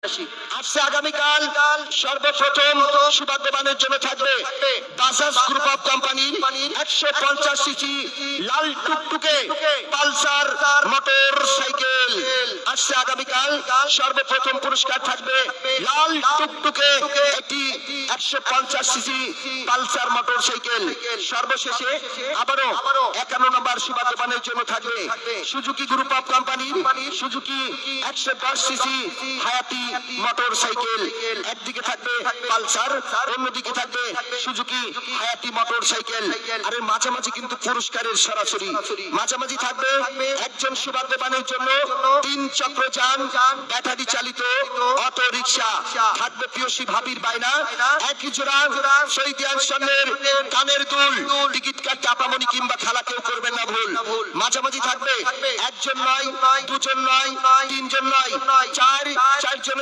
আসছে আগামীকাল সর্বপ্রথম সৌভাগ্যবানের জন্য থাকবে Bajaj group of company 150 CC লাল টুকটুকে পালসার মোটর সাইকেল। আসছে আগামীকাল সর্বপ্রথম পুরস্কার থাকবে লাল টুকটুকে একটি 150 সিসি পালসার মোটর সাইকেল। সর্বশেষে আবারও 51 নম্বর সৌভাগ্যবানের জন্য থাকবে Suzuki group of company Suzuki 110 CC Hayate motorcycle. একদিকে থাকবে পালসার, অন্যদিকে থাকবে সুজুকি হায়াতি মোটর সাইকেল। আর এর মাঝামাঝি কিন্তু পুরস্কারের সরাসরি মাঝামাঝি থাকবে একজন সৌভাগ্যবানের জন্য 3 চক্রযান ব্যাটারি চালিত অটো রিক্সা। থাকবে প্রিয়সী ভাবির বায়না একই জোড়া শহীদিয়ান স্বর্ণের কানের দুল। টিকিট কাটতে আপামনি কিংবা খালা কেউ করবেন না ভুল। মাঝামাঝি থাকবে একজন নয়, দুজন নয়, তিনজন নয়, চার জনের